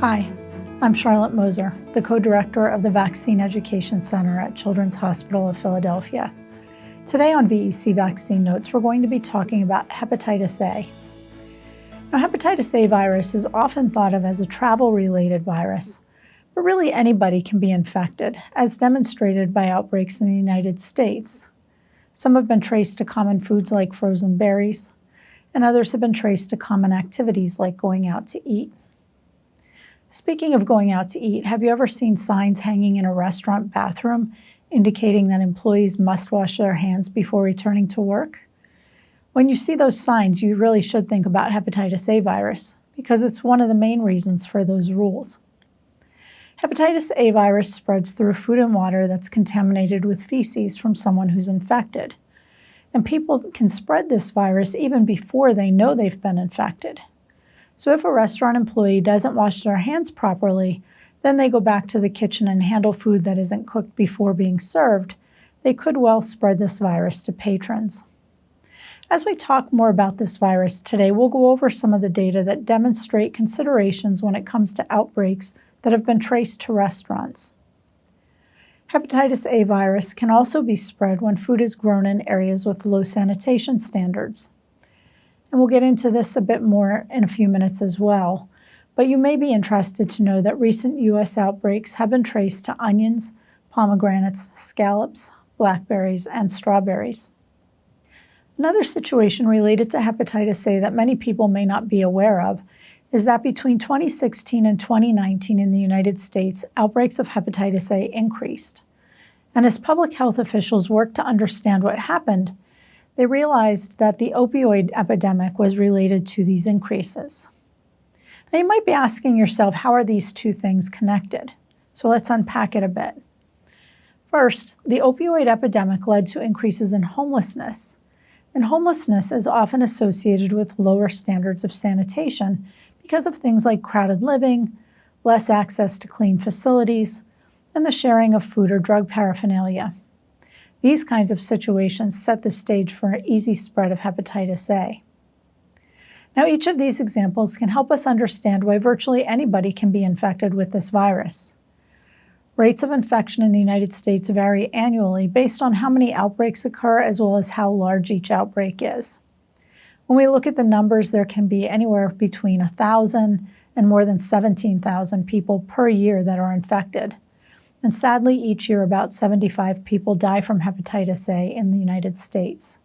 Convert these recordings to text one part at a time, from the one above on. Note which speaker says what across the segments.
Speaker 1: Hi, I'm Charlotte Moser, the co-director of the Vaccine Education Center at Children's Hospital of Philadelphia. Today on VEC Vaccine Notes, we're going to be talking about hepatitis A. Now, hepatitis A virus is often thought of as a travel-related virus, but really anybody can be infected, as demonstrated by outbreaks in the United States. Some have been traced to common foods like frozen berries, and others have been traced to common activities like going out to eat. Speaking of going out to eat, have you ever seen signs hanging in a restaurant bathroom indicating that employees must wash their hands before returning to work? When you see those signs, you really should think about hepatitis A virus because it's one of the main reasons for those rules. Hepatitis A virus spreads through food and water that's contaminated with feces from someone who's infected. And people can spread this virus even before they know they've been infected. So if a restaurant employee doesn't wash their hands properly, then they go back to the kitchen and handle food that isn't cooked before being served, they could well spread this virus to patrons. As we talk more about this virus today, we'll go over some of the data that demonstrate considerations when it comes to outbreaks that have been traced to restaurants. Hepatitis A virus can also be spread when food is grown in areas with low sanitation standards. And we'll get into this a bit more in a few minutes as well. But you may be interested to know that recent U.S. outbreaks have been traced to onions, pomegranates, scallops, blackberries, and strawberries. Another situation related to hepatitis A that many people may not be aware of is that between 2016 and 2019 in the United States, outbreaks of hepatitis A increased. And as public health officials worked to understand what happened, they realized that the opioid epidemic was related to these increases. Now, you might be asking yourself, how are these two things connected? So let's unpack it a bit. First, the opioid epidemic led to increases in homelessness. And homelessness is often associated with lower standards of sanitation because of things like crowded living, less access to clean facilities, and the sharing of food or drug paraphernalia. These kinds of situations set the stage for an easy spread of hepatitis A. Now, each of these examples can help us understand why virtually anybody can be infected with this virus. Rates of infection in the United States vary annually based on how many outbreaks occur as well as how large each outbreak is. When we look at the numbers, there can be anywhere between 1,000 and more than 17,000 people per year that are infected. And sadly, each year about 75 people die from hepatitis A in the United States.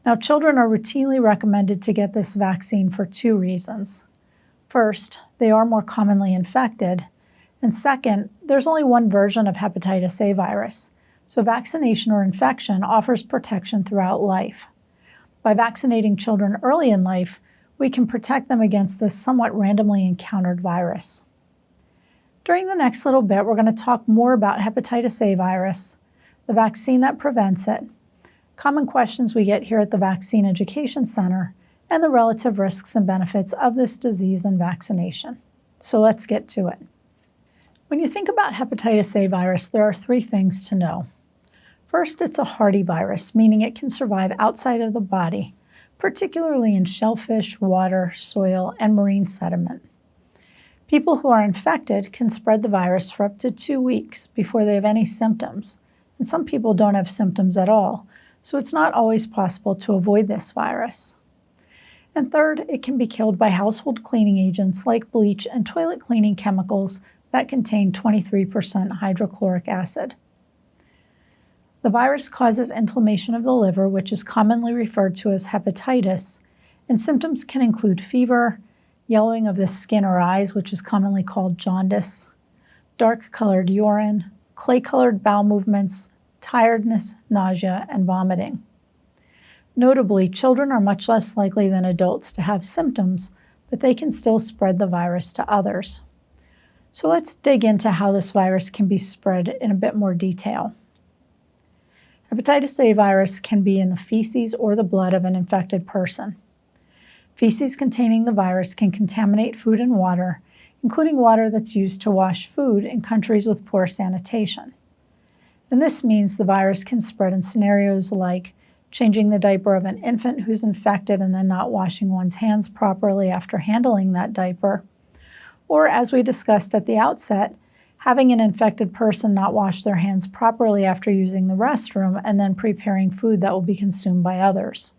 Speaker 1: Now, children are routinely recommended to get this vaccine for two reasons. First, they are more commonly infected. And second, there's only one version of hepatitis A virus, so vaccination or infection offers protection throughout life. By vaccinating children early in life, we can protect them against this somewhat randomly encountered virus. During the next little bit, we're going to talk more about hepatitis A virus, the vaccine that prevents it, common questions we get here at the Vaccine Education Center, and the relative risks and benefits of this disease and vaccination. So let's get to it. When you think about hepatitis A virus, there are three things to know. First, it's a hardy virus, meaning it can survive outside of the body, particularly in shellfish, water, soil, and marine sediment. People who are infected can spread the virus for up to 2 weeks before they have any symptoms, and some people don't have symptoms at all, so it's not always possible to avoid this virus. And third, it can be killed by household cleaning agents like bleach and toilet cleaning chemicals that contain 23% hydrochloric acid. The virus causes inflammation of the liver, which is commonly referred to as hepatitis, and symptoms can include fever, yellowing of the skin or eyes, which is commonly called jaundice, dark-colored urine, clay-colored bowel movements, tiredness, nausea, and vomiting. Notably, children are much less likely than adults to have symptoms, but they can still spread the virus to others. So let's dig into how this virus can be spread in a bit more detail. Hepatitis A virus can be in the feces or the blood of an infected person. Feces containing the virus can contaminate food and water, including water that's used to wash food in countries with poor sanitation. And this means the virus can spread in scenarios like changing the diaper of an infant who's infected and then not washing one's hands properly after handling that diaper, Or, as we discussed at the outset, having an infected person not wash their hands properly after using the restroom and then preparing food that will be consumed by others.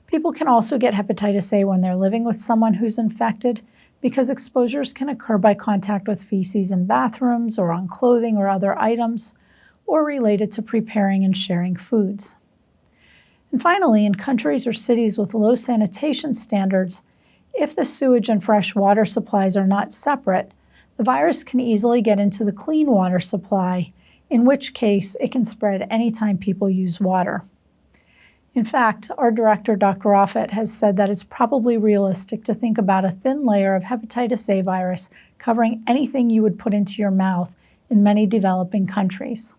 Speaker 1: People can also get hepatitis A when they're living with someone who's infected because exposures can occur by contact with feces in bathrooms or on clothing or other items, or related to preparing and sharing foods. And finally, in countries or cities with low sanitation standards, if the sewage and fresh water supplies are not separate, the virus can easily get into the clean water supply, in which case it can spread anytime people use water. In fact, our director, Dr. Offit, has said that it's probably realistic to think about a thin layer of hepatitis A virus covering anything you would put into your mouth in many developing countries.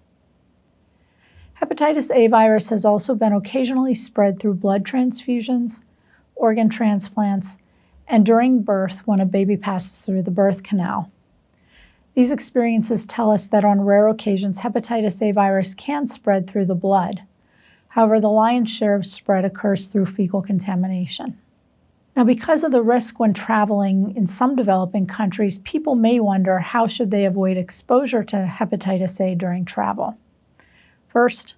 Speaker 1: Hepatitis A virus has also been occasionally spread through blood transfusions, organ transplants, and during birth when a baby passes through the birth canal. These experiences tell us that on rare occasions, hepatitis A virus can spread through the blood. However, the lion's share of spread occurs through fecal contamination. Now, because of the risk when traveling in some developing countries, people may wonder how should they avoid exposure to hepatitis A during travel. First,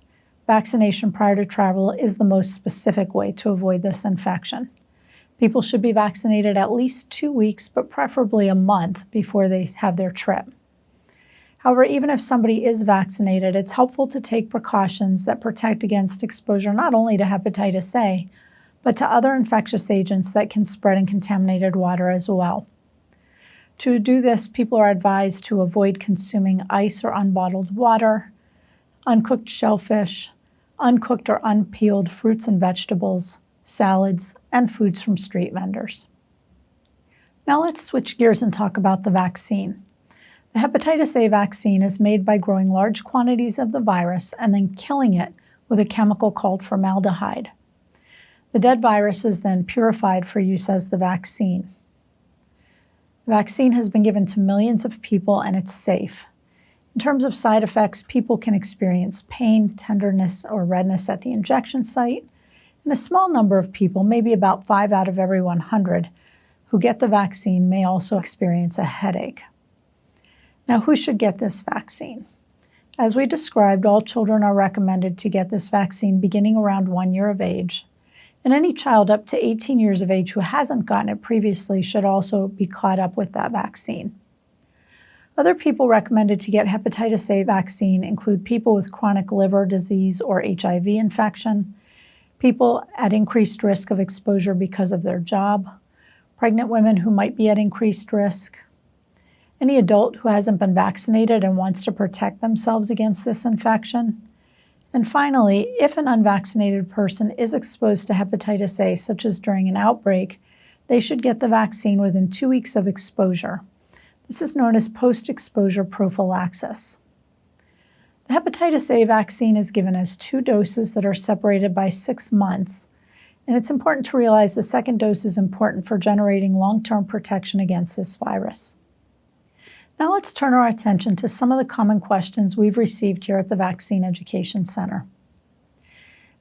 Speaker 1: vaccination prior to travel is the most specific way to avoid this infection. People should be vaccinated at least 2 weeks, but preferably a month before they have their trip. However, even if somebody is vaccinated, it's helpful to take precautions that protect against exposure not only to hepatitis A, but to other infectious agents that can spread in contaminated water as well. To do this, people are advised to avoid consuming ice or unbottled water, uncooked shellfish, uncooked or unpeeled fruits and vegetables, salads, and foods from street vendors. Now let's switch gears and talk about the vaccine. The hepatitis A vaccine is made by growing large quantities of the virus and then killing it with a chemical called formaldehyde. The dead virus is then purified for use as the vaccine. The vaccine has been given to millions of people and it's safe. In terms of side effects, people can experience pain, tenderness, or redness at the injection site, and a small number of people, maybe about 5 out of every 100, who get the vaccine may also experience a headache. Now, who should get this vaccine? As we described, all children are recommended to get this vaccine beginning around 1 year of age, and any child up to 18 years of age who hasn't gotten it previously should also be caught up with that vaccine. Other people recommended to get hepatitis A vaccine include people with chronic liver disease or HIV infection, people at increased risk of exposure because of their job, pregnant women who might be at increased risk, any adult who hasn't been vaccinated and wants to protect themselves against this infection, and finally, if an unvaccinated person is exposed to hepatitis A, such as during an outbreak, they should get the vaccine within 2 weeks of exposure. This is known as post-exposure prophylaxis. The hepatitis A vaccine is given as 2 doses that are separated by 6 months, and it's important to realize the second dose is important for generating long-term protection against this virus. Now let's turn our attention to some of the common questions we've received here at the Vaccine Education Center.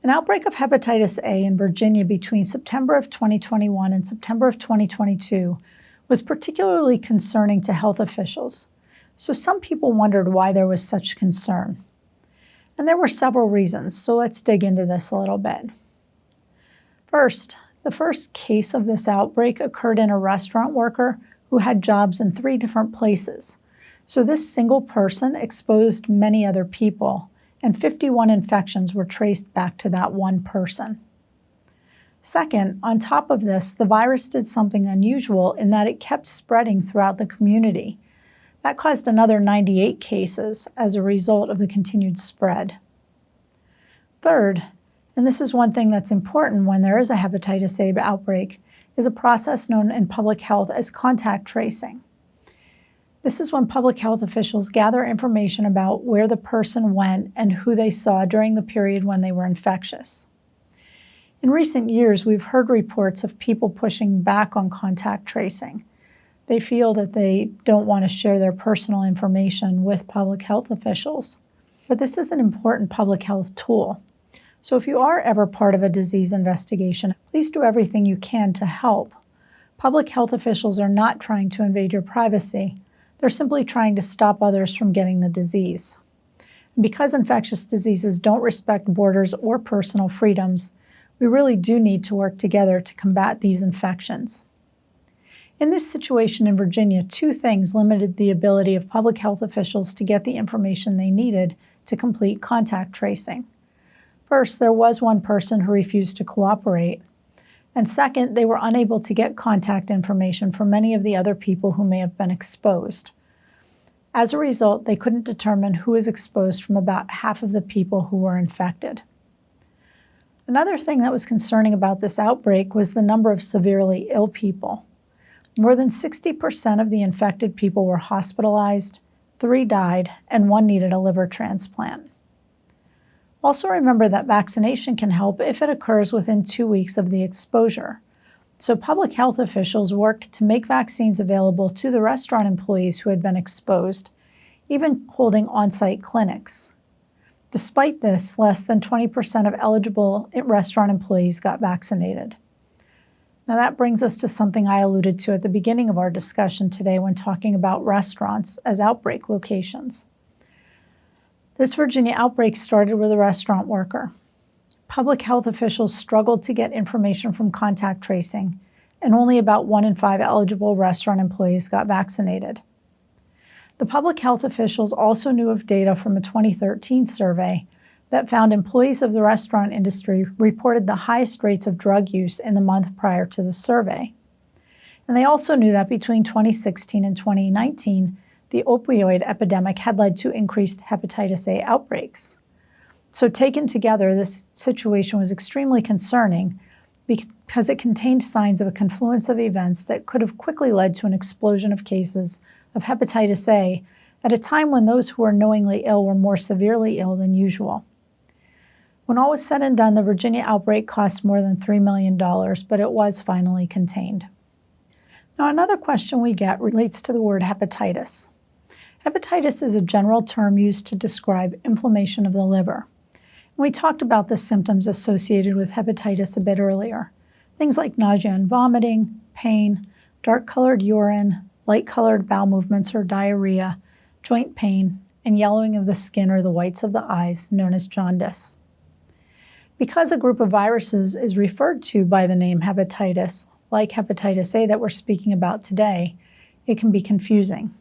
Speaker 1: An outbreak of hepatitis A in Virginia between September of 2021 and September of 2022 was particularly concerning to health officials, so some people wondered why there was such concern. And there were several reasons, so let's dig into this a little bit. First, the first case of this outbreak occurred in a restaurant worker who had jobs in 3 different places. So this single person exposed many other people, and 51 infections were traced back to that one person. Second, on top of this, the virus did something unusual in that it kept spreading throughout the community. That caused another 98 cases as a result of the continued spread. Third, and this is one thing that's important when there is a hepatitis A outbreak, is a process known in public health as contact tracing. This is when public health officials gather information about where the person went and who they saw during the period when they were infectious. In recent years, we've heard reports of people pushing back on contact tracing. They feel that they don't want to share their personal information with public health officials. But this is an important public health tool. So if you are ever part of a disease investigation, please do everything you can to help. Public health officials are not trying to invade your privacy. They're simply trying to stop others from getting the disease. And because infectious diseases don't respect borders or personal freedoms, we really do need to work together to combat these infections. In this situation in Virginia, two things limited the ability of public health officials to get the information they needed to complete contact tracing. First, there was one person who refused to cooperate. And second, they were unable to get contact information from many of the other people who may have been exposed. As a result, they couldn't determine who was exposed from about half of the people who were infected. Another thing that was concerning about this outbreak was the number of severely ill people. More than 60% of the infected people were hospitalized, 3 died, and 1 needed a liver transplant. Also remember that vaccination can help if it occurs within 2 weeks of the exposure. So public health officials worked to make vaccines available to the restaurant employees who had been exposed, even holding on-site clinics. Despite this, less than 20% of eligible restaurant employees got vaccinated. Now that brings us to something I alluded to at the beginning of our discussion today when talking about restaurants as outbreak locations. This Virginia outbreak started with a restaurant worker. Public health officials struggled to get information from contact tracing, and only about 1 in 5 eligible restaurant employees got vaccinated. The public health officials also knew of data from a 2013 survey that found employees of the restaurant industry reported the highest rates of drug use in the month prior to the survey. And they also knew that between 2016 and 2019, the opioid epidemic had led to increased hepatitis A outbreaks. So taken together, this situation was extremely concerning because it contained signs of a confluence of events that could have quickly led to an explosion of cases of hepatitis A at a time when those who were knowingly ill were more severely ill than usual. When all was said and done, the Virginia outbreak cost more than $3 million, but it was finally contained. Now, another question we get relates to the word hepatitis. Hepatitis is a general term used to describe inflammation of the liver. We talked about the symptoms associated with hepatitis a bit earlier. Things like nausea and vomiting, pain, dark-colored urine, light-colored bowel movements or diarrhea, joint pain, and yellowing of the skin or the whites of the eyes, known as jaundice. Because a group of viruses is referred to by the name hepatitis, like hepatitis A that we're speaking about today, it can be confusing.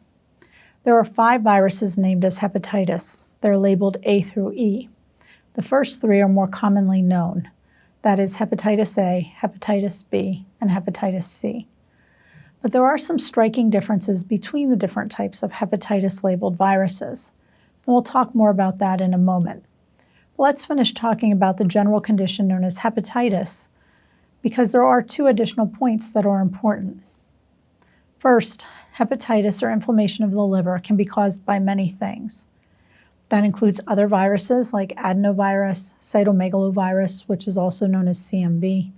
Speaker 1: There are 5 viruses named as hepatitis. They're labeled A through E. The first 3 are more commonly known. That is hepatitis A, hepatitis B, and hepatitis C. But there are some striking differences between the different types of hepatitis-labeled viruses. And we'll talk more about that in a moment. Let's finish talking about the general condition known as hepatitis, because there are 2 additional points that are important. First, hepatitis or inflammation of the liver can be caused by many things. That includes other viruses like adenovirus, cytomegalovirus, which is also known as CMV,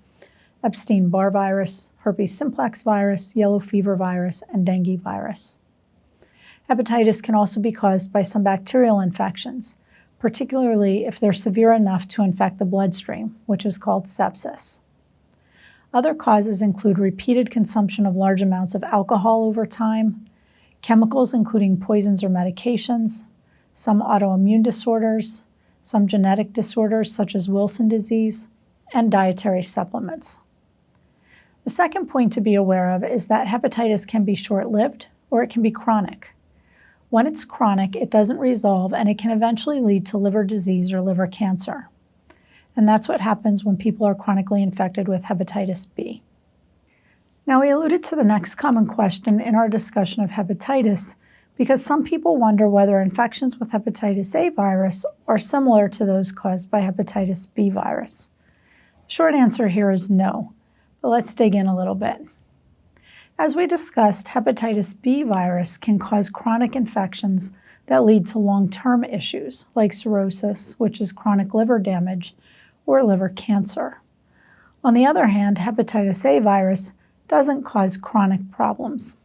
Speaker 1: Epstein-Barr virus, herpes simplex virus, yellow fever virus, and dengue virus. Hepatitis can also be caused by some bacterial infections, particularly if they're severe enough to infect the bloodstream, which is called sepsis. Other causes include repeated consumption of large amounts of alcohol over time, chemicals including poisons or medications, some autoimmune disorders, some genetic disorders such as Wilson disease, and dietary supplements. The second point to be aware of is that hepatitis can be short-lived or it can be chronic. When it's chronic, it doesn't resolve and it can eventually lead to liver disease or liver cancer. And that's what happens when people are chronically infected with hepatitis B. Now, we alluded to the next common question in our discussion of hepatitis because some people wonder whether infections with hepatitis A virus are similar to those caused by hepatitis B virus. The short answer here is no, but let's dig in a little bit. As we discussed, hepatitis B virus can cause chronic infections that lead to long-term issues like cirrhosis, which is chronic liver damage, or liver cancer. On the other hand, hepatitis A virus doesn't cause chronic problems.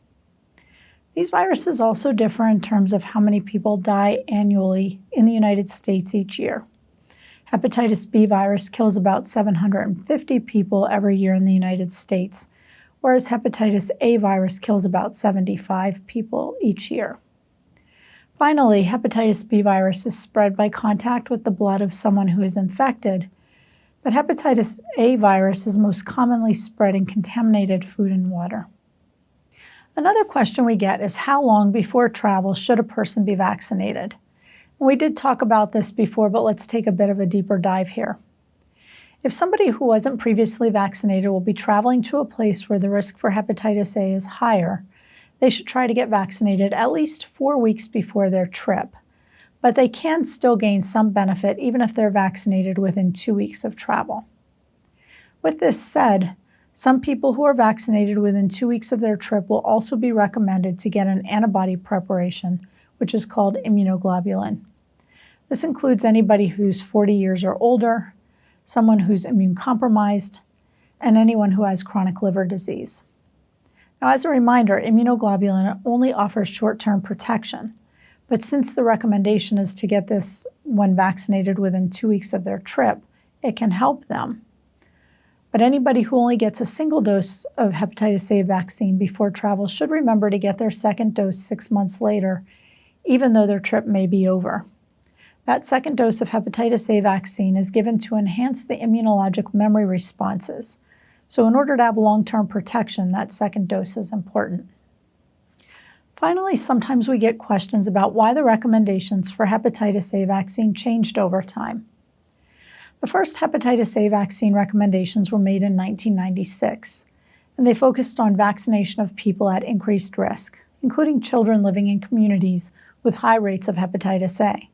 Speaker 1: These viruses also differ in terms of how many people die annually in the United States each year. Hepatitis B virus kills about 750 people every year in the United States, whereas hepatitis A virus kills about 75 people each year. Finally, hepatitis B virus is spread by contact with the blood of someone who is infected, but hepatitis A virus is most commonly spread in contaminated food and water. Another question we get is how long before travel should a person be vaccinated? We did talk about this before, but let's take a bit of a deeper dive here. If somebody who wasn't previously vaccinated will be traveling to a place where the risk for hepatitis A is higher, they should try to get vaccinated at least 4 weeks before their trip. But they can still gain some benefit even if they're vaccinated within 2 weeks of travel. With this said, some people who are vaccinated within 2 weeks of their trip will also be recommended to get an antibody preparation, which is called immunoglobulin. This includes anybody who's 40 years or older, someone who's immune compromised, and anyone who has chronic liver disease. Now, as a reminder, immunoglobulin only offers short-term protection, but since the recommendation is to get this when vaccinated within 2 weeks of their trip, it can help them. But anybody who only gets a single dose of hepatitis A vaccine before travel should remember to get their second dose 6 months later, even though their trip may be over. That second dose of hepatitis A vaccine is given to enhance the immunologic memory responses. So in order to have long-term protection, that second dose is important. Finally, sometimes we get questions about why the recommendations for hepatitis A vaccine changed over time. The first hepatitis A vaccine recommendations were made in 1996, and they focused on vaccination of people at increased risk, including children living in communities with high rates of hepatitis A.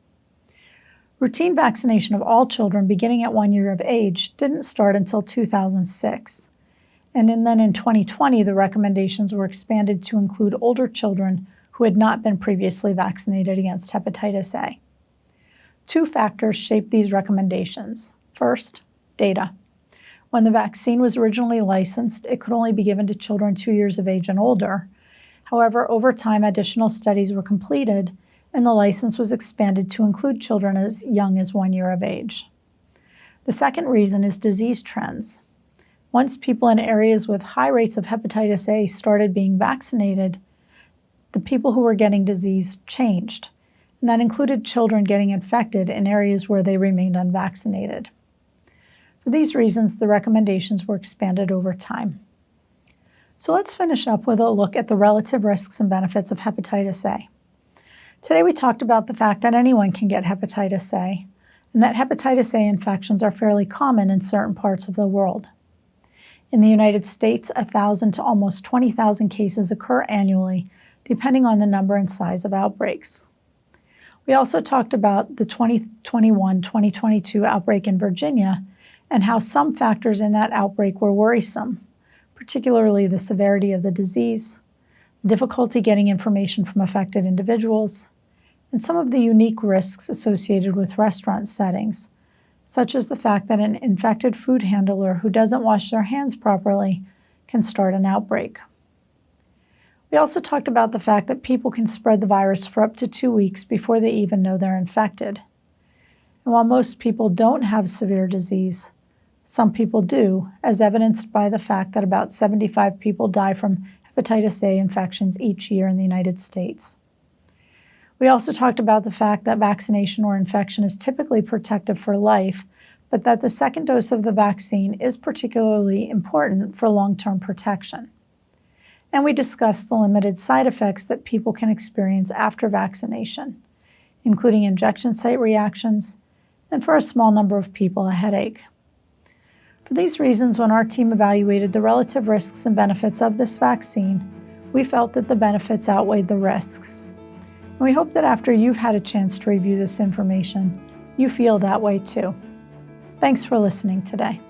Speaker 1: Routine vaccination of all children beginning at 1 year of age didn't start until 2006. And then in 2020, the recommendations were expanded to include older children who had not been previously vaccinated against hepatitis A. 2 factors shaped these recommendations. First, data. When the vaccine was originally licensed, it could only be given to children 2 years of age and older. However, over time, additional studies were completed, and the license was expanded to include children as young as 1 year of age. The second reason is disease trends. Once people in areas with high rates of hepatitis A started being vaccinated, the people who were getting disease changed, and that included children getting infected in areas where they remained unvaccinated. For these reasons, the recommendations were expanded over time. So let's finish up with a look at the relative risks and benefits of hepatitis A. Today we talked about the fact that anyone can get hepatitis A, and that hepatitis A infections are fairly common in certain parts of the world. In the United States, 1,000 to almost 20,000 cases occur annually, depending on the number and size of outbreaks. We also talked about the 2021-2022 outbreak in Virginia and how some factors in that outbreak were worrisome, particularly the severity of the disease, the difficulty getting information from affected individuals, and some of the unique risks associated with restaurant settings, such as the fact that an infected food handler who doesn't wash their hands properly can start an outbreak. We also talked about the fact that people can spread the virus for up to 2 weeks before they even know they're infected. And while most people don't have severe disease, some people do, as evidenced by the fact that about 75 people die from hepatitis A infections each year in the United States. We also talked about the fact that vaccination or infection is typically protective for life, but that the second dose of the vaccine is particularly important for long-term protection. And we discussed the limited side effects that people can experience after vaccination, including injection site reactions, and for a small number of people, a headache. For these reasons, when our team evaluated the relative risks and benefits of this vaccine, we felt that the benefits outweighed the risks. And we hope that after you've had a chance to review this information, you feel that way too. Thanks for listening today.